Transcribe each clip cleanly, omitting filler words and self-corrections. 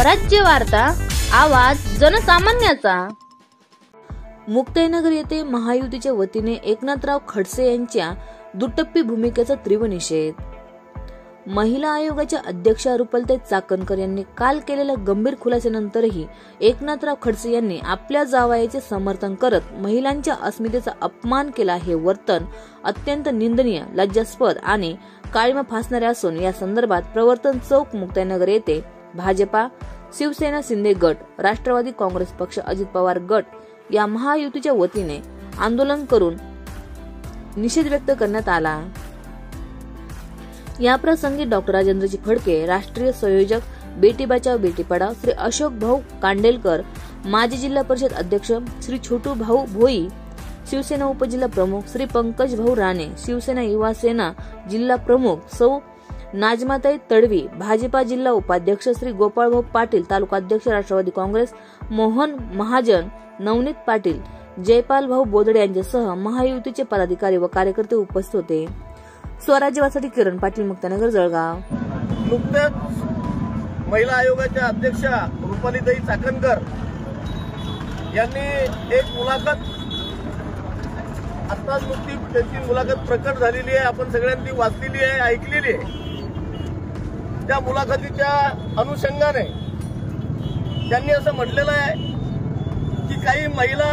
स्वराज्य वार्ता, आवाज जनसामान्याचा। मुक्ताईनगर येथे महायुतीच्या वतीने एकनाथराव खडसे यांच्या दुटप्पी भूमिकेचा तीव्र निषेध। महिला आयोगाच्या अध्यक्षा रुपालीताई चाकणकर यांनी काल केलेल्या गंभीर खुलाशानंतरही एकनाथराव खडसे यांनी आपल्या जावयाचे समर्थन करत महिलांच्या अस्मितेचा अपमान केला। हे वर्तन अत्यंत निंदनीय, लज्जास्पद आणि काळीमा फासणारे असून या संदर्भात प्रवर्तन चौक मुक्ताईनगर येथे भाजपा, शिवसेना शिंदे गट, राष्ट्रवादी काँग्रेस पक्ष, अजित पवार गट या महायुतीच्या वतीने आंदोलन करून निषेध व्यक्त करण्यात आला। या प्रसंगी डॉक्टर राजेंद्रजी खडके, राष्ट्रीय संयोजक बेटी बचाओ बेटी पढाओ, श्री अशोक भाऊ कांडेलकर, माजी जिल्हा परिषद अध्यक्ष श्री छोटू भाऊ भोई, शिवसेना उपजिल्हा प्रमुख श्री पंकज भाऊ राणे, शिवसेना युवा सेना जिल्हा प्रमुख सौ नाजमाताई तडवी, भाजपा जिल्हा उपाध्यक्ष श्री गोपाळभाऊ पाटील, तालुका अध्यक्ष राष्ट्रवादी काँग्रेस मोहन महाजन, नवनीत पाटील, जयपाल भाऊ बोदडे यांच्यासह महायुतीचे पदाधिकारी व कार्यकर्ते उपस्थित होते। स्वराज्यवासाठी किरण पाटील, मुक्ताईनगर, जळगाव। नुकत्याच महिला आयोगाच्या अध्यक्षा रुपालीताई चाकणकर यांनी एक मुलाखत आत्ताच नुकतीच त्यांची मुलाखत प्रकट झालेली आहे, आपण सगळ्यांनी वाचलेली आहे, ऐकलेली आहे। त्या मुलाखतीच्या अनुषंगाने त्यांनी असं म्हटलेलं आहे की काही महिला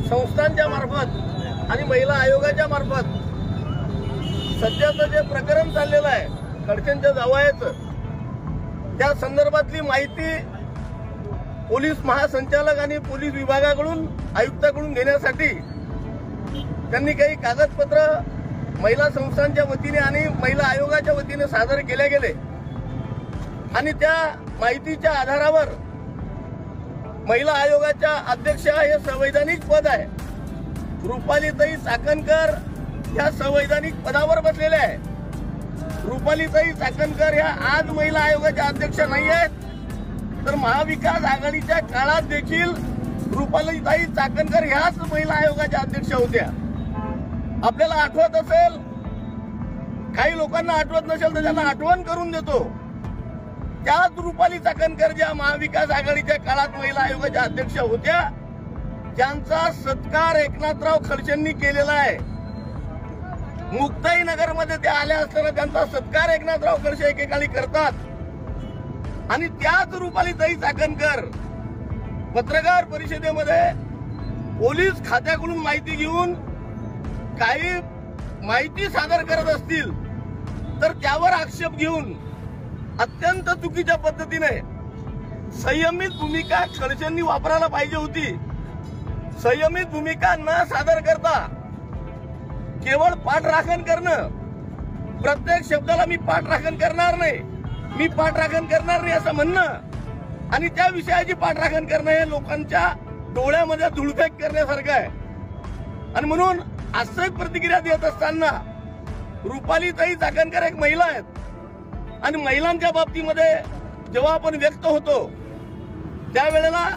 संस्थांच्या मार्फत आणि महिला आयोगाच्या मार्फत सध्याचं जे प्रकरण चाललेलं आहे खडसेंच्या जावयाचं, त्या संदर्भातली माहिती पोलीस महासंचालक आणि पोलीस विभागाकडून आयुक्ताकडून घेण्यासाठी त्यांनी काही कागदपत्र महिला संस्थांच्या वतीने आणि महिला आयोगाच्या वतीने सादर केले गेले आणि त्या माहितीच्या आधारावर महिला आयोगाच्या अध्यक्षा हे संवैधानिक पद आहे, रुपालीताई चाकणकर ह्या संवैधानिक पदावर बसलेल्या आहेत। रुपालीताई चाकणकर ह्या आज महिला आयोगाच्या अध्यक्ष नाही आहेत, तर महाविकास आघाडीच्या काळात देखील रुपालीताई चाकणकर ह्याच महिला आयोगाच्या अध्यक्ष होत्या। आपल्याला आठवत असेल, काही लोकांना आठवत नसेल तर त्यांना आठवण करून देतो, त्याच रुपाली चाकणकर ज्या महाविकास आघाडीच्या काळात महिला आयोगाच्या अध्यक्ष होत्या, ज्यांचा सत्कार एकनाथराव खडसेंनी केलेला आहे। मुक्ताईनगरमध्ये त्या आल्या असताना त्यांचा सत्कार एकनाथराव खडसे एकेकाळी करतात आणि त्याच रुपालीताई चाकणकर पत्रकार परिषदेमध्ये पोलीस खात्याकडून माहिती घेऊन काही माहिती सादर करत असतील तर त्यावर आक्षेप घेऊन अत्यंत चुकीच्या पद्धतीने संयमित भूमिका खडसेंनी वापरायला पाहिजे होती। संयमित भूमिका न सादर करता केवळ पाठराखण करणं, प्रत्येक शब्दाला मी पाठराखण करणार नाही, मी पाठराखण करणार नाही असं म्हणणं आणि त्या विषयाची पाठराखण करणं हे लोकांच्या डोळ्यामध्ये धुळफेक करण्यासारखं आहे। आणि म्हणून असं प्रतिक्रिया देत असताना रुपालीताई चाकणकर एक महिला आहेत आणि महिलांच्या बाबतीमध्ये जेव्हा आपण व्यक्त होतो त्यावेळेला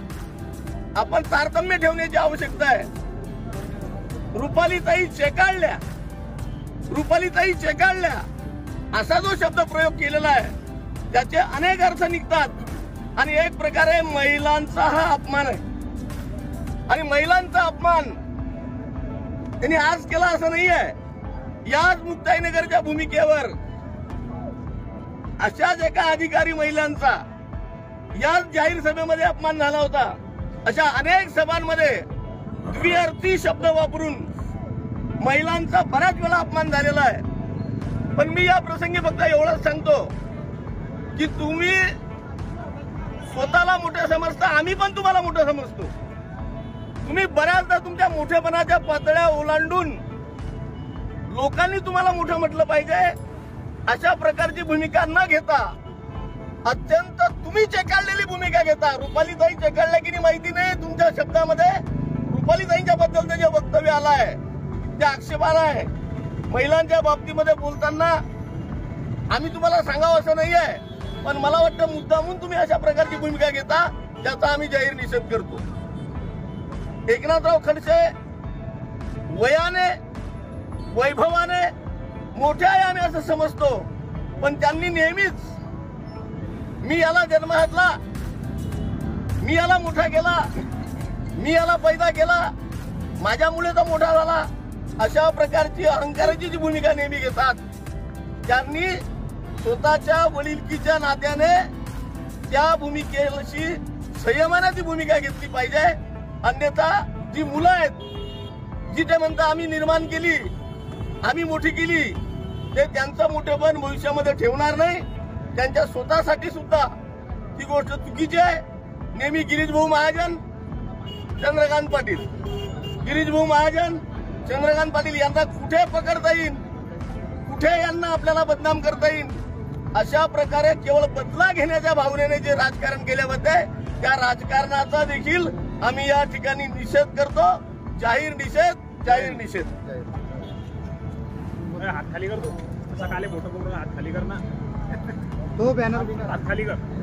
आपण तारतम्य ठेवण्याची आवश्यकता आहे। रुपालीताई चेकाळल्या असा जो शब्द प्रयोग केलेला आहे त्याचे अनेक अर्थ निघतात आणि एक प्रकारे महिलांचा हा अपमान आहे आणि महिलांचा अपमान त्यांनी आज केला असं नाही आहे। याच मुक्ताईनगरच्या भूमिकेवर अशाच एका अधिकारी महिलांचा याच जाहीर सभेमध्ये अपमान झाला होता। अशा अनेक सभांमध्ये द्विअर्थी शब्द वापरून महिलांचा बऱ्याच वेळा अपमान झालेला आहे। पण मी या प्रसंगी फक्त एवढंच सांगतो की तुम्ही स्वतःला मोठे समजता, आम्ही पण तुम्हाला मोठं समजतो। तुम्ही बऱ्याचदा तुमच्या मोठेपणाच्या पातळ्या ओलांडून लोकांनी तुम्हाला मोठं म्हटलं पाहिजे अशा प्रकारची भूमिका न घेता अत्यंत तुम्ही चेकाळलेली भूमिका घेता। रुपालीताई चेकाळल्या की माहिती नाही, तुमच्या शब्दामध्ये रुपालीताईंच्या बद्दलचं जे वक्तव्य आलं आहे ते आक्षेपार्ह आहे। महिलांच्या बाबतीमध्ये बोलताना आम्ही तुम्हाला सांगावं असं नाही आहे, पण मला वाटतं मुद्दामून तुम्ही अशा प्रकारची भूमिका घेता, त्याचा आम्ही जाहीर निषेध करतो। एकनाथराव खडसे वयाने वैभवाने मोठे आहे आम्ही असं समजतो, पण त्यांनी नेहमीच मी याला जन्म घातला मी याला मोठा केला, मी याला पैदा केला, माझ्यामुळे तो मोठा झाला, अशा प्रकारची अहंकाराची जी भूमिका नेहमी घेतात, त्यांनी स्वतःच्या वडिलकीच्या नात्याने त्या भूमिकेशी संयमाने ती भूमिका घेतली पाहिजे. अन्यथा जी मुलं आहेत, जी ते म्हणता आम्ही निर्माण केली, आम्ही मोठी केली, ते त्यांचं मोठेपण भविष्यामध्ये ठेवणार नाही. त्यांच्या स्वतःसाठी सुद्धा ती गोष्ट चुकीची आहे. नेहमी गिरीश भाऊ महाजन, चंद्रकांत पाटील, गिरीश भाऊ महाजन, चंद्रकांत पाटील यांना कुठे पकडता येईल, कुठे यांना आपल्याला बदनाम करता येईल, अशा प्रकारे केवळ बदला घेण्याच्या भावनेने जे राजकारण केले होते, त्या राजकारणाचा देखील आम्ही या ठिकाणी निषेध करतो. जाहीर निषेध, जाहीर निषेध. हात खाली करतो, असा काले फोटो करून हात खाली कर ना, तो बॅनर हात खाली कर.